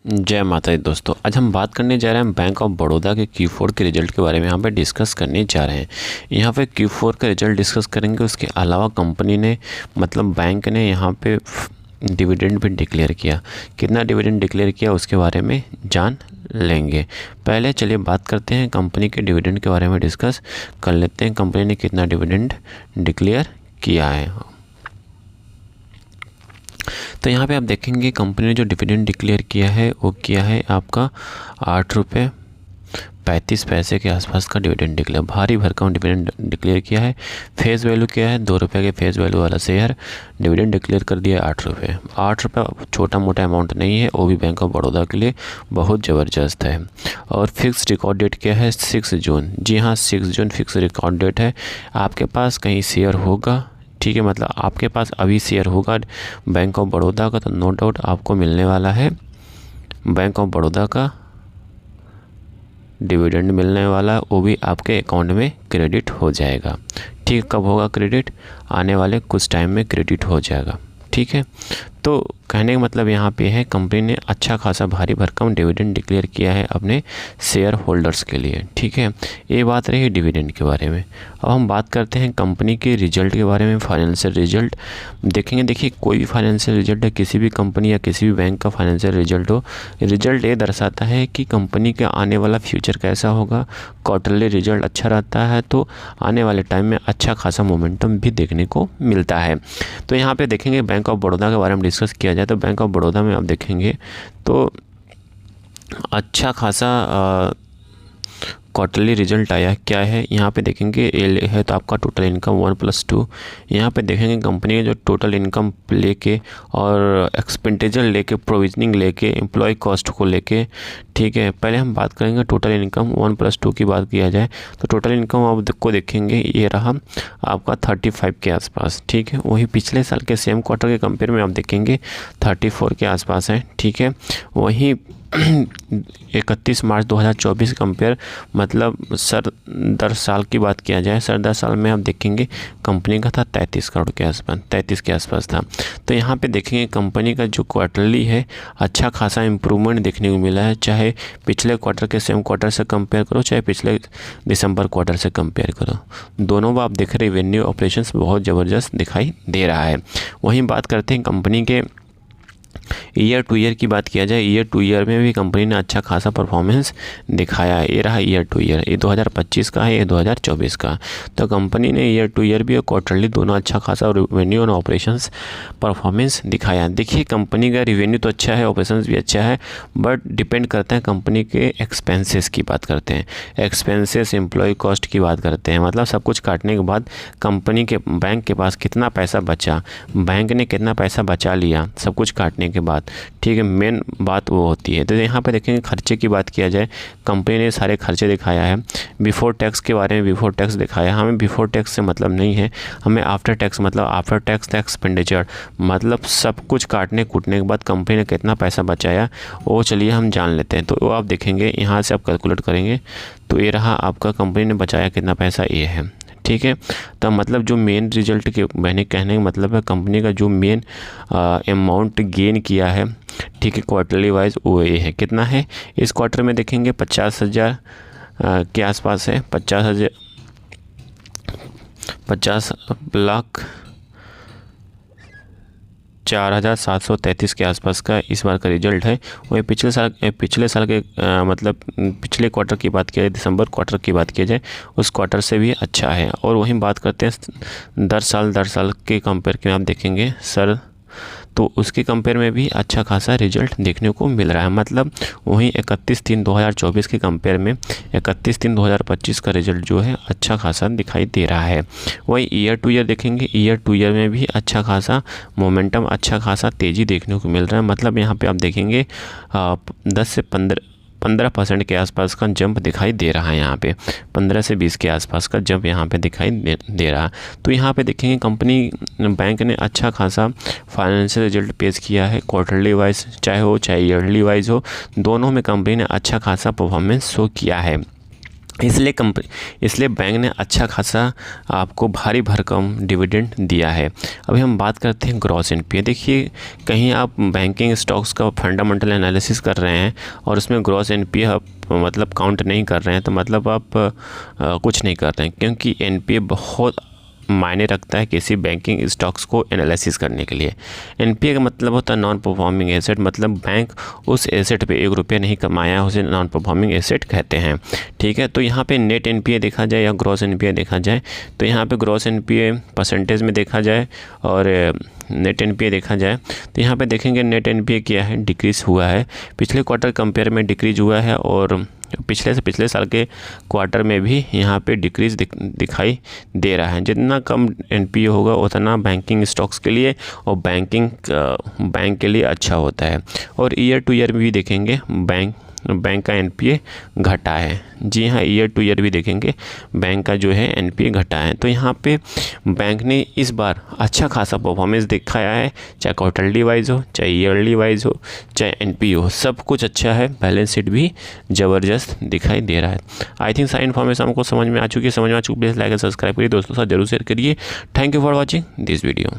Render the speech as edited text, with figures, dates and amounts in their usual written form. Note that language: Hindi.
जय माता दी दोस्तों। आज हम बात करने जा रहे हैं बैंक ऑफ बड़ौदा के Q4 के रिजल्ट के बारे में। यहाँ पे डिस्कस करने जा रहे हैं। यहाँ पे Q4 का रिजल्ट डिस्कस करेंगे। उसके अलावा कंपनी ने मतलब बैंक ने यहाँ पे डिविडेंड भी डिक्लेयर किया। कितना डिविडेंड डिक्लेयर किया उसके बारे में जान लेंगे। पहले चलिए बात करते हैं कंपनी के डिविडेंड के बारे में डिस्कस कर लेते हैं। कंपनी ने कितना डिविडेंड डिक्लेयर किया है। तो यहाँ पे आप देखेंगे कंपनी ने जो डिविडेंड डिक्लेयर किया है वो किया है आपका 8 रुपये 35 पैसे के आसपास का डिविडेंड डिक्लेयर, भारी भरकम डिविडेंड डिक्लेयर किया है। फेस वैल्यू क्या है, 2 रुपये के फेस वैल्यू वाला शेयर डिविडेंड डिक्लेयर कर दिया है 8 रुपये। 8 रुपये छोटा मोटा अमाउंट नहीं है, वो भी बैंक ऑफ बड़ौदा के लिए बहुत ज़बरदस्त है। और फिक्स रिकॉर्ड डेट क्या है, 6 जून। जी हाँ, 6 जून फिक्स रिकॉर्ड डेट है। आपके पास कहीं शेयर होगा, ठीक है, मतलब आपके पास अभी शेयर होगा बैंक ऑफ बड़ौदा का, तो नो डाउट आपको मिलने वाला है बैंक ऑफ बड़ौदा का डिविडेंड मिलने वाला है। वो भी आपके अकाउंट में क्रेडिट हो जाएगा। ठीक, कब होगा क्रेडिट? आने वाले कुछ टाइम में क्रेडिट हो जाएगा। ठीक है, तो कहने का मतलब यहाँ पे है कंपनी ने अच्छा खासा भारी भरकम डिविडेंड डिक्लेयर किया है अपने शेयर होल्डर्स के लिए। ठीक है, ये बात रही डिविडेंड के बारे में। अब हम बात करते हैं कंपनी के रिजल्ट के बारे में। फाइनेंशियल रिजल्ट देखेंगे। देखिए, कोई भी फाइनेंशियल रिजल्ट है, किसी भी कंपनी या किसी भी बैंक का फाइनेंशियल रिजल्ट हो, रिजल्ट ये दर्शाता है कि कंपनी का आने वाला फ्यूचर कैसा होगा। क्वार्टरली रिजल्ट अच्छा रहता है तो आने वाले टाइम में अच्छा खासा मोमेंटम भी देखने को मिलता है। तो यहाँ पे देखेंगे बैंक ऑफ बड़ौदा के बारे में डिस्कस किया जाए तो बैंक ऑफ बड़ौदा में आप देखेंगे तो अच्छा खासा क्वार्टरली रिजल्ट आया। क्या है यहाँ पे देखेंगे, ये है तो आपका टोटल इनकम 1+2। यहाँ पे देखेंगे कंपनी के जो टोटल इनकम लेके और एक्सपेंडिचर लेके, प्रोविजनिंग लेके, एम्प्लॉय कॉस्ट को लेके। ठीक है, पहले हम बात करेंगे टोटल इनकम 1+2 की बात किया जाए तो टोटल इनकम आप को देखेंगे ये रहा आपका 35 के आसपास। ठीक है, वही पिछले साल के सेम क्वार्टर के कंपेयर में आप देखेंगे 34 के आसपास है। ठीक है, वहीं 31 मार्च 2024 कंपेयर मतलब दर साल की बात किया जाए, दर साल में आप देखेंगे कंपनी का था 33 करोड़ के आसपास, 33 के आसपास था। तो यहाँ पे देखेंगे कंपनी का जो क्वार्टरली है अच्छा खासा इम्प्रूवमेंट देखने को मिला है। चाहे पिछले क्वार्टर के सेम क्वार्टर से कंपेयर करो, चाहे पिछले दिसंबर क्वार्टर से कंपेयर करो, दोनों में आप देख रहे रेवेन्यू ऑपरेशंस बहुत ज़बरदस्त दिखाई दे रहा है। वहीं बात करते हैं कंपनी के ईयर टू ईयर की बात किया जाए, ईयर टू ईयर में भी कंपनी ने अच्छा खासा परफॉर्मेंस दिखाया है। ये रहा ईयर टू ईयर, ये 2025 का है, ये 2024 का। तो कंपनी ने ईयर टू ईयर भी और क्वार्टरली दोनों अच्छा खासा रेवेन्यू और ऑपरेशंस परफॉर्मेंस दिखाया। देखिए, कंपनी का रेवेन्यू तो अच्छा है, ऑपरेशंस भी अच्छा है, बट डिपेंड करता है कंपनी के एक्सपेंसेस की बात करते हैं, एक्सपेंसेस एम्प्लॉय कॉस्ट की बात करते हैं। मतलब सब कुछ काटने के बाद कंपनी के बैंक के पास कितना पैसा बचा, बैंक ने कितना पैसा बचा लिया सब कुछ काटने के बाद। ठीक है, मेन बात वो होती है। तो यहाँ पे देखेंगे खर्चे की बात किया जाए, कंपनी ने सारे खर्चे दिखाया है। बिफोर टैक्स के बारे में बिफोर टैक्स दिखाया। हमें बिफोर टैक्स से मतलब नहीं है, हमें आफ्टर टैक्स मतलब आफ्टर टैक्स एक्सपेंडिचर, मतलब सब कुछ काटने कूटने के बाद कंपनी ने कितना पैसा बचाया वो चलिए हम जान लेते हैं। तो वो आप देखेंगे यहाँ से आप कैलकुलेट करेंगे तो ये रहा आपका कंपनी ने बचाया कितना पैसा, ये है। ठीक है, तो मतलब जो मेन रिजल्ट के मैंने कहने का मतलब है कंपनी का जो मेन अमाउंट गेन किया है, ठीक है, क्वार्टरली वाइज वो ये है। कितना है इस क्वार्टर में देखेंगे 50,000 के आसपास है, 50,04,733 के आसपास का इस बार का रिजल्ट है। वही पिछले साल के मतलब पिछले क्वार्टर की बात किया जाए, दिसंबर क्वार्टर की बात किया जाए, उस क्वार्टर से भी अच्छा है। और वहीं बात करते हैं दर साल के कंपेयर के आप देखेंगे तो उसके कंपेयर में भी अच्छा खासा रिजल्ट देखने को मिल रहा है। मतलब वहीं 31/3/2024 के कंपेयर में 31/3/2025 का रिजल्ट जो है अच्छा खासा दिखाई दे रहा है। वहीं ईयर टू ईयर देखेंगे, ईयर टू ईयर में भी अच्छा खासा मोमेंटम, अच्छा खासा तेज़ी देखने को मिल रहा है। मतलब यहाँ पे आप देखेंगे 10 से 15% के आसपास का जंप दिखाई दे रहा है। यहाँ पे 15 से 20 के आसपास का जंप यहाँ पे दिखाई दे रहा है। तो यहाँ पे देखेंगे कंपनी बैंक ने अच्छा खासा फाइनेंशियल रिजल्ट पेश किया है, क्वार्टरली वाइज चाहे ईयरली वाइज हो, दोनों में कंपनी ने अच्छा खासा परफॉर्मेंस शो किया है। इसलिए बैंक ने अच्छा खासा आपको भारी भरकम डिविडेंड दिया है। अभी हम बात करते हैं ग्रॉस एनपीए। देखिए, कहीं आप बैंकिंग स्टॉक्स का फंडामेंटल एनालिसिस कर रहे हैं और उसमें ग्रॉस एनपीए आप मतलब काउंट नहीं कर रहे हैं, तो मतलब आप कुछ नहीं कर रहे हैं, क्योंकि एनपीए बहुत मायने रखता है किसी बैंकिंग स्टॉक्स को एनालिसिस करने के लिए। एनपीए का मतलब होता है नॉन परफॉर्मिंग एसेट, मतलब बैंक उस एसेट पे 1 रुपया नहीं कमाया, उसे नॉन परफॉर्मिंग एसेट कहते हैं। ठीक है, तो यहाँ पे नेट एनपीए देखा जाए या ग्रॉस एनपीए देखा जाए, तो यहाँ पे ग्रॉस एनपीए परसेंटेज में देखा जाए और नेट एनपीए देखा जाए, तो यहाँ पे देखेंगे नेट एनपीए क्या है, डिक्रीज़ हुआ है। पिछले क्वार्टर कंपेयर में डिक्रीज़ हुआ है और पिछले साल के क्वार्टर में भी यहाँ पे डिक्रीज़ दिखाई दे रहा है। जितना कम एनपीए होगा उतना बैंकिंग स्टॉक्स के लिए और बैंक के लिए अच्छा होता है। और ईयर टू ईयर भी देखेंगे बैंक का एनपीए घटा है। जी हाँ, ईयर टू ईयर भी देखेंगे बैंक का जो है एनपीए घटा है। तो यहाँ पे बैंक ने इस बार अच्छा खासा परफॉर्मेंस दिखाया है, चाहे क्वार्टरली वाइज हो, चाहे ईयरली वाइज हो, चाहे एनपीए हो, सब कुछ अच्छा है। बैलेंस शीट भी ज़बरदस्त दिखाई दे रहा है। आई थिंक सारी इन्फॉर्मेशन हमको समझ में आ चुकी है। प्लीज़ लाइक और सब्सक्राइब करिए, दोस्तों के साथ जरूर शेयर करिए। Thank you for watching this video.